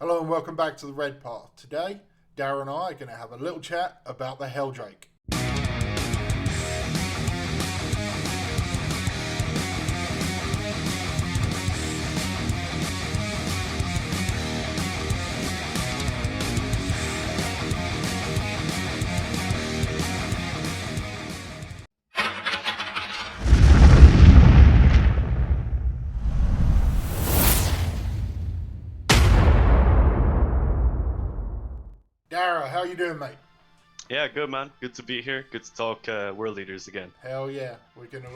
Hello and welcome back to the Red Path. Today, Dara and I are going to have a little chat about the Heldrake. Dara, how you doing, mate? Yeah, good man. Good to be here. Good to talk world leaders again. Hell yeah, we're gonna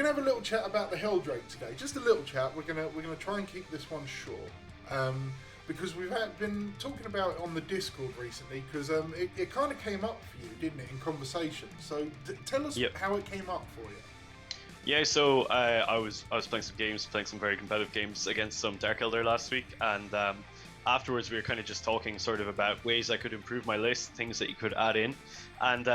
have a little chat about the Heldrake today. Just a little chat. We're gonna try and keep this one short, because been talking about it on the Discord recently. Because it kind of came up for you, didn't it, in conversation? So tell us Yep. how it came up for you. Yeah, so I was playing some games, playing some very competitive games against some Dark Elder last week, and afterwards we were kind of just talking sort of about ways I could improve my list, things that you could add in, and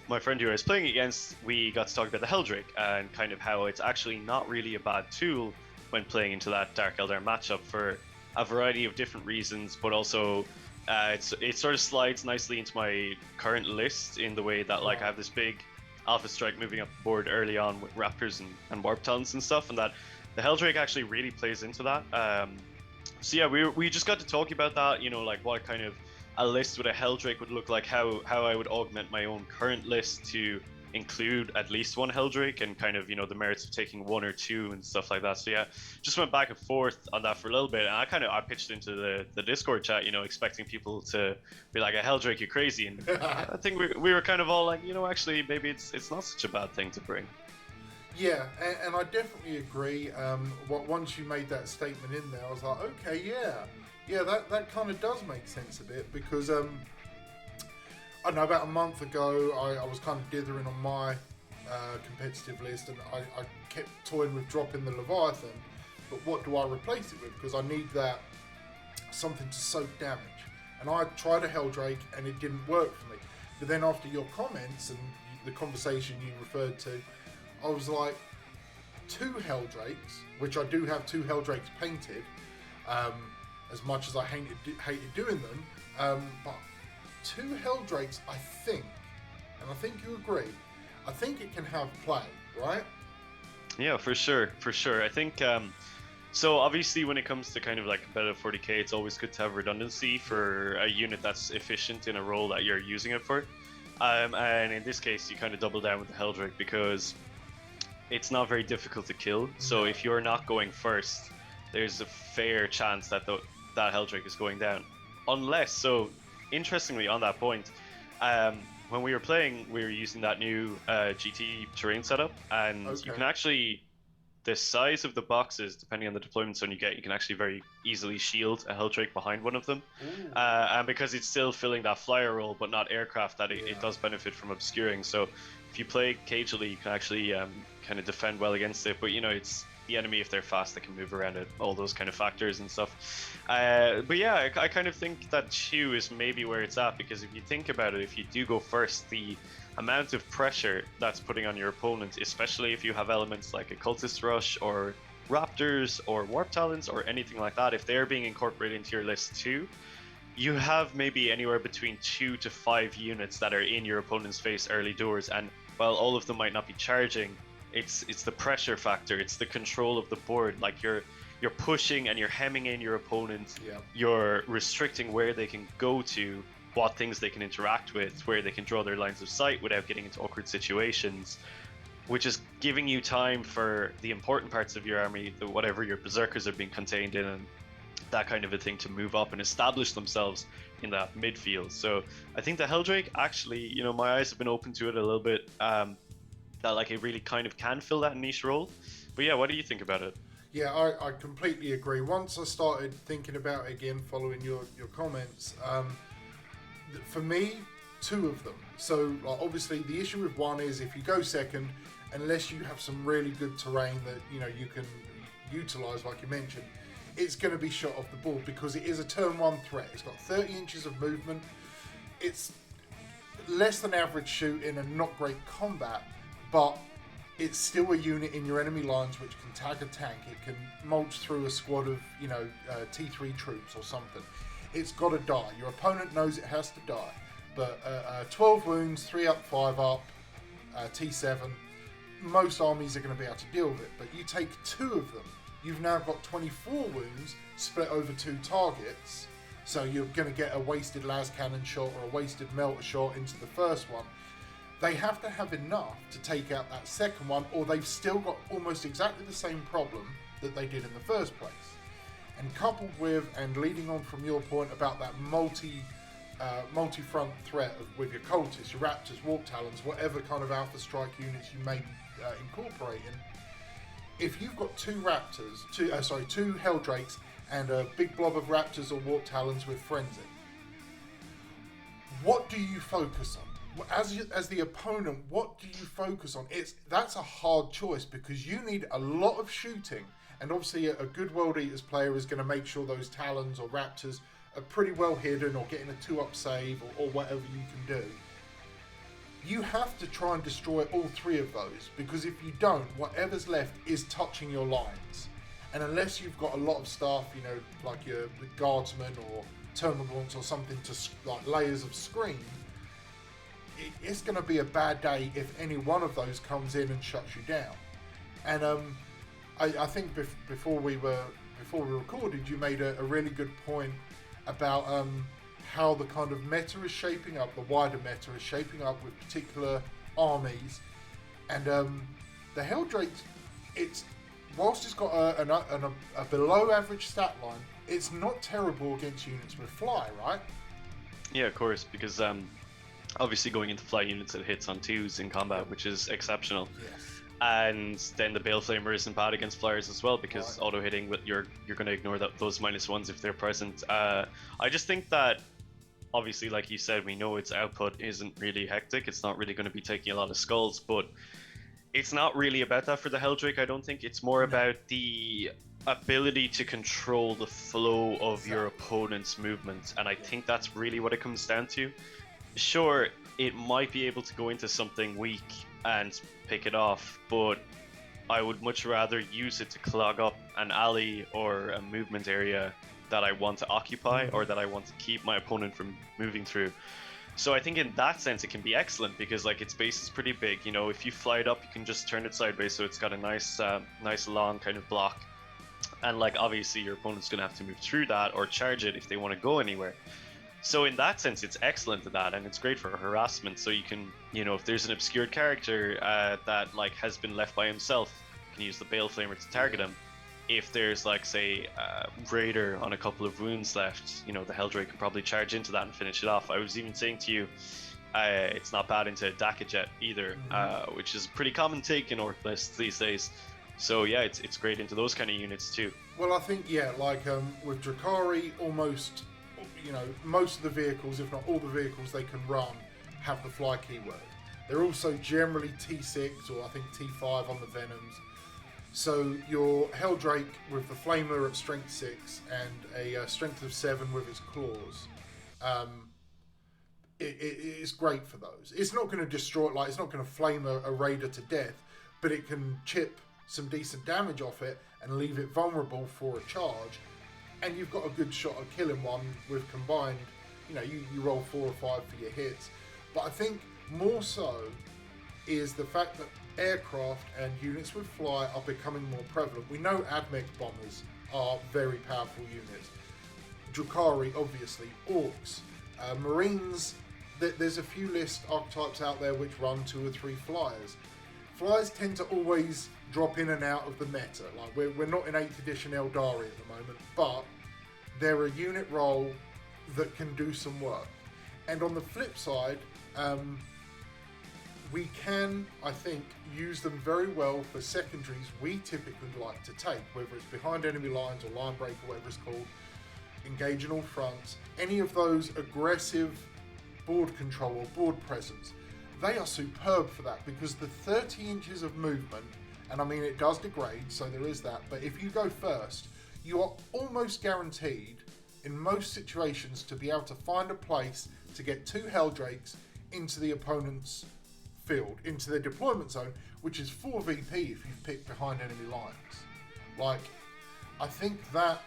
my friend who I was playing against, we got to talk about the Heldrake and kind of how it's actually not really a bad tool when playing into that Dark Elder matchup for a variety of different reasons, but also it sort of slides nicely into my current list in the way that like I have this big Alpha Strike moving up the board early on with Raptors and Warp Talons and stuff, and that the Heldrake actually really plays into that. So yeah, we just got to talk about that, like what kind of a list with a Heldrake would look like, how I would augment my own current list to include at least one Heldrake, and kind of, the merits of taking one or two and stuff like that. So yeah, just went back and forth on that for a little bit, and I pitched into the Discord chat, expecting people to be like, a Heldrake, you're crazy, and I think we were kind of all like, actually maybe it's not such a bad thing to bring. Yeah, and I definitely agree. Once you made that statement in there, I was like, okay, yeah, that kind of does make sense a bit, because I don't know, about a month ago, I was kind of dithering on my competitive list, and I kept toying with dropping the Leviathan, but what do I replace it with? Because I need that something to soak damage, and I tried a Heldrake, and it didn't work for me. But then after your comments and the conversation you referred to, I was like, two Heldrakes, which I do have two Heldrakes painted, as much as I hated doing them, but two Heldrakes, I think, and I think you agree, I think it can have play, right? Yeah, for sure. I think so obviously when it comes to kind of like competitive 40k, it's always good to have redundancy for a unit that's efficient in a role that you're using it for. And in this case, you kind of double down with the Heldrake because it's not very difficult to kill. So if you're not going first, there's a fair chance that that Heldrake is going down. Unless, so interestingly on that point, when we were playing, we were using that new GT terrain setup, and you can actually, the size of the boxes, depending on the deployment zone you get, you can actually very easily shield a Heldrake behind one of them. And because it's still filling that flyer role, but not aircraft, that it does benefit from obscuring. So if you play cagely, you can actually kind of defend well against it. But it's the enemy, if they're fast, they can move around it, all those kind of factors and stuff. But yeah, I kind of think that 2 is maybe where it's at, because if you think about it, if you do go first, the amount of pressure that's putting on your opponent, especially if you have elements like a Cultist Rush or Raptors or Warp Talons or anything like that, if they're being incorporated into your list too, you have maybe anywhere between 2 to 5 units that are in your opponent's face early doors, and while all of them might not be charging, it's the pressure factor, it's the control of the board. Like you're pushing and you're hemming in your opponent, you're restricting where they can go to, what things they can interact with, where they can draw their lines of sight without getting into awkward situations, which is giving you time for the important parts of your army, whatever your berserkers are being contained in, and that kind of a thing, to move up and establish themselves in that midfield. So I think the Heldrake, actually, my eyes have been open to it a little bit, that like it really kind of can fill that niche role. But yeah, what do you think about it? Yeah, I completely agree. Once I started thinking about it again, following your comments, for me, 2 of them. So like, obviously the issue with 1 is if you go second, unless you have some really good terrain that you can utilize, like you mentioned, it's going to be shot off the board, because it is a turn 1 threat. It's got 30 inches of movement. It's less than average shooting and not great combat, but it's still a unit in your enemy lines which can tag a tank. It can mulch through a squad of, T3 troops or something. It's got to die. Your opponent knows it has to die. But 12 wounds, 3 up, 5 up, T7, most armies are going to be able to deal with it. But you take 2 of them, you've now got 24 wounds split over 2 targets. So you're going to get a wasted las cannon shot or a wasted melter shot into the first one. They have to have enough to take out that second one, or they've still got almost exactly the same problem that they did in the first place. And coupled with, and leading on from your point about that multi-front threat with your cultists, your raptors, warp talons, whatever kind of alpha strike units you may be incorporating, if you've got 2 raptors, 2 Heldrakes, and a big blob of raptors or warp talons with frenzy, what do you focus on? As the opponent, what do you focus on? That's a hard choice because you need a lot of shooting, and obviously a good World Eaters player is going to make sure those talons or raptors are pretty well hidden or getting a 2-up save or whatever you can do. You have to try and destroy all 3 of those, because if you don't, whatever's left is touching your lines. And unless you've got a lot of stuff, like your guardsmen or termagants or something to like layers of screen, it's going to be a bad day if any one of those comes in and shuts you down. And I think before we recorded, you made a really good point about how the kind of meta is shaping up, the wider meta is shaping up with particular armies. And the Heldrake, whilst it's got a below average stat line, it's not terrible against units with fly, right? Yeah, of course, because obviously going into fly units, it hits on 2s in combat, which is exceptional. Yes. And then the Baleflamer isn't bad against flyers as well, because auto hitting, you're going to ignore those -1s if they're present. I just think that, obviously, like you said, we know its output isn't really hectic. It's not really going to be taking a lot of skulls, but it's not really about that for the Heldrake. I don't think it's more about the ability to control the flow of your opponent's movement, and I think that's really what it comes down to. Sure, it might be able to go into something weak and pick it off, but I would much rather use it to clog up an alley or a movement area that I want to occupy or that I want to keep my opponent from moving through. So I think in that sense it can be excellent, because like its base is pretty big. If you fly it up, you can just turn it sideways, so it's got a nice long kind of block, and like obviously your opponent's gonna have to move through that or charge it if they want to go anywhere. So in that sense, it's excellent at that, and it's great for harassment. So you can, if there's an obscured character that like has been left by himself, you can use the Baleflamer to target him. If there's like, say, Raider on a couple of wounds left, the Heldrake can probably charge into that and finish it off. I was even saying to you, it's not bad into Dakajet either, which is a pretty common take in Orc lists these days. So yeah, it's great into those kind of units too. Well, I think with Drakari, almost most of the vehicles, if not all the vehicles they can run, have the fly keyword. They're also generally T6 or I think T5 on the Venoms. So your Heldrake with the Flamer at strength 6 and a strength of 7 with its claws, it's great for those. It's not going to destroy, it's not going to flame a Raider to death, but it can chip some decent damage off it and leave it vulnerable for a charge. And you've got a good shot at killing one with combined, you roll 4 or 5 for your hits. But I think more so is the fact that aircraft and units with fly are becoming more prevalent. We know Admech bombers are very powerful units. Drakari, obviously, Orcs, Marines. There's a few list archetypes out there which run 2 or 3 flyers. Flyers tend to always drop in and out of the meta. Like we're not in 8th edition Eldari at the moment, but they're a unit role that can do some work. And on the flip side, we can, I think, use them very well for secondaries we typically like to take, whether it's behind enemy lines or line break or whatever it's called, engage in all fronts, any of those aggressive board control or board presence. They are superb for that, because the 30 inches of movement, and I mean it does degrade, so there is that, but if you go first, you are almost guaranteed in most situations to be able to find a place to get 2 Heldrakes into the opponent's field into their deployment zone, which is 4 VP if you've picked behind enemy lines. Like, I think that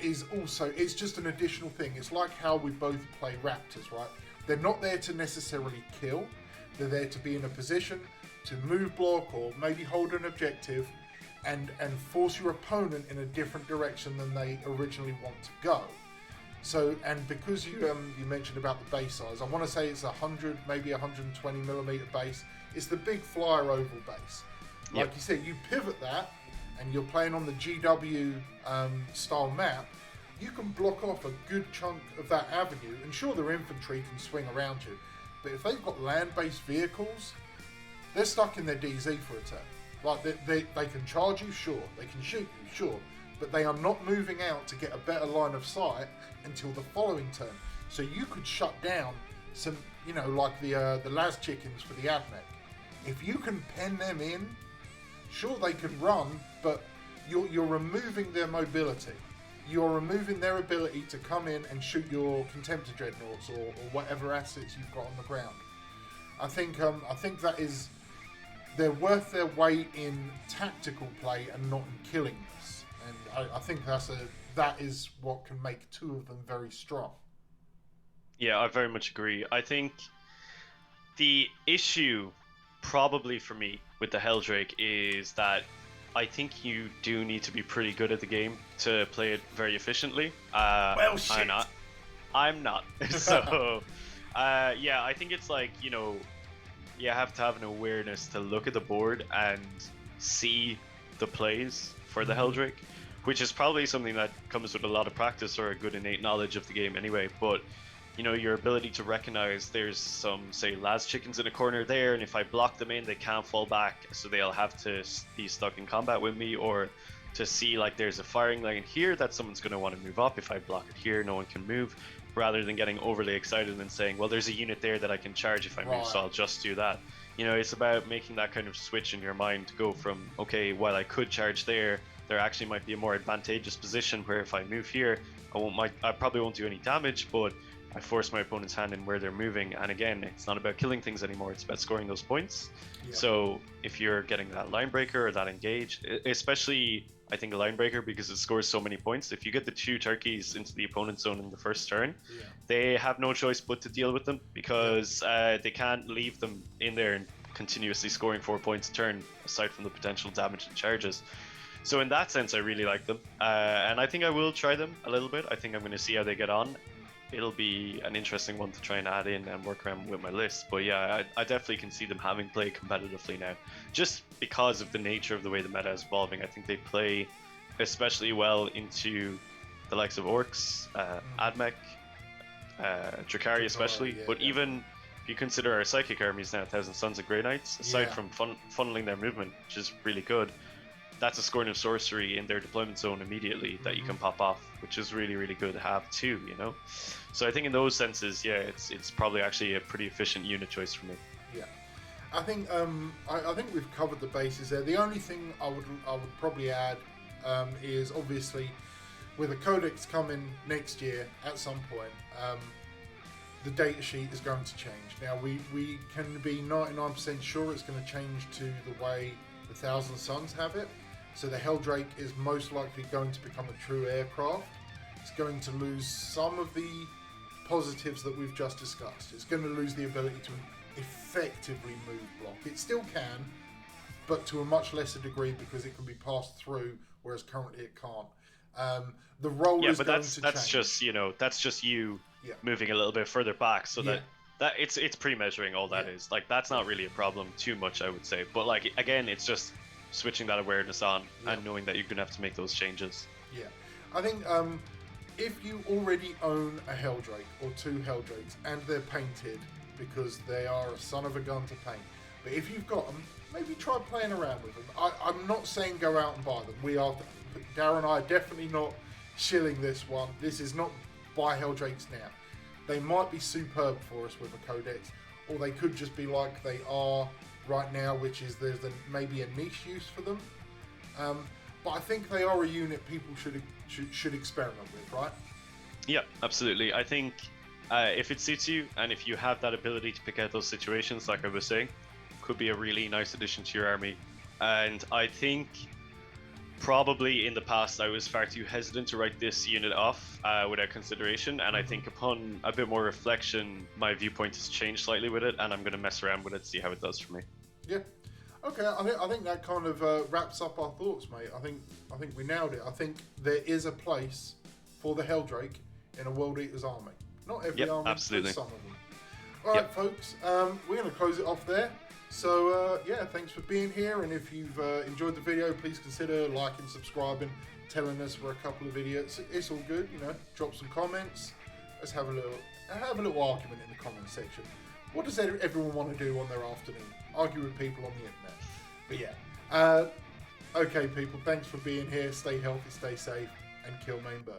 is also, it's just an additional thing. It's like how we both play Raptors, right? They're not there to necessarily kill. They're there to be in a position to move block or maybe hold an objective and force your opponent in a different direction than they originally want to go. So, and because you mentioned about the base size, I want to say it's 100, maybe 120 millimeter base. It's the big flyer oval base. Like you said, you pivot that, and you're playing on the GW style map. You can block off a good chunk of that avenue, and sure, their infantry can swing around you, but if they've got land-based vehicles, they're stuck in their DZ for a turn. Like they can charge you, sure. They can shoot you, sure. But they are not moving out to get a better line of sight until the following turn. So you could shut down some, like the Las chickens for the AdMech. If you can pen them in, sure they can run, but you're removing their mobility. You're removing their ability to come in and shoot your Contemptor Dreadnoughts or whatever assets you've got on the ground. I think that is, they're worth their weight in tactical play and not in killing this. And I think that is what can make two of them very strong. Yeah, I very much agree. I think the issue probably for me with the Heldrake is that I think you do need to be pretty good at the game to play it very efficiently. Well, shit. I'm not. So, yeah, I think it's like, you have to have an awareness to look at the board and see the plays for the Heldrake, which is probably something that comes with a lot of practice or a good innate knowledge of the game anyway. But your ability to recognize there's some, say, Las chickens in a corner there, and if I block them in, they can't fall back, so they'll have to be stuck in combat with me, or to see like there's a firing line here that someone's going to want to move up. If I block it here, no one can move, rather than getting overly excited and saying, well, there's a unit there that I can charge if I move, so I'll just do that. It's about making that kind of switch in your mind to go from, okay, while I could charge there actually might be a more advantageous position where if I move here, I probably won't do any damage, but I force my opponent's hand in where they're moving. And again, it's not about killing things anymore, it's about scoring those points. Yeah. So if you're getting that line breaker or that engage, especially I think a line breaker because it scores so many points, if you get the 2 turkeys into the opponent's zone in the first turn, they have no choice but to deal with them, because they can't leave them in there and continuously scoring 4 points a turn, aside from the potential damage and charges. So in that sense, I really like them, and I think I will try them a little bit. I think I'm going to see how they get on. It'll be an interesting one to try and add in and work around with my list. But yeah, I definitely can see them having played competitively now, just because of the nature of the way the meta is evolving. I think they play especially well into the likes of Orcs, AdMech, Drakari especially, but even if you consider our Psychic armies now, 1,000 Sons and Grey Knights, aside from funneling their movement, which is really good, that's a scoring of sorcery in their deployment zone immediately that you can pop off, which is really, really good to have too, So I think in those senses, yeah, it's probably actually a pretty efficient unit choice for me. Yeah, I think I think we've covered the bases there. The only thing I would probably add is obviously with the Codex coming next year at some point, the data sheet is going to change. Now we can be 99% sure it's going to change to the way the 1,000 Suns have it. So the Heldrake is most likely going to become a true aircraft. It's going to lose some of the positives that we've just discussed. It's going to lose the ability to effectively move block. It still can, but to a much lesser degree because it can be passed through, whereas currently it can't. The role is going to change. That's just you moving a little bit further back, so that it's pre-measuring all that is. Like, that's not really a problem too much, I would say. But like, again, it's just switching that awareness on and knowing that you're gonna have to make those changes. Yeah, I think if you already own a Heldrake or 2 Heldrakes and they're painted, because they are a son of a gun to paint, but if you've got them, maybe try playing around with them. I'm not saying go out and buy them. Dara and I are definitely not shilling this one. This is not buy Heldrakes now. They might be superb for us with a Codex, or they could just be like they are right now, which is there's maybe a niche use for them. But I think they are a unit people should experiment with, right? Yeah, absolutely. I think if it suits you and if you have that ability to pick out those situations, like I was saying, could be a really nice addition to your army. And I think probably in the past I was far too hesitant to write this unit off without consideration, and I think upon a bit more reflection, my viewpoint has changed slightly with it, and I'm going to mess around with it, see how it does for me. Yeah. Okay, I think that kind of wraps up our thoughts, mate. I think we nailed it. I think there is a place for the Heldrake in a World Eater's army. Not every army, absolutely. but some of them. All right, folks, we're going to close it off there. So, yeah, thanks for being here. And if you've enjoyed the video, please consider liking, subscribing, telling us for a couple of videos. It's all good, you know. Drop some comments. Let's have a little argument in the comment section. What does everyone want to do on their afternoon? Argue with people on the internet. But yeah. Okay, people, thanks for being here. Stay healthy, stay safe, and kill main burn.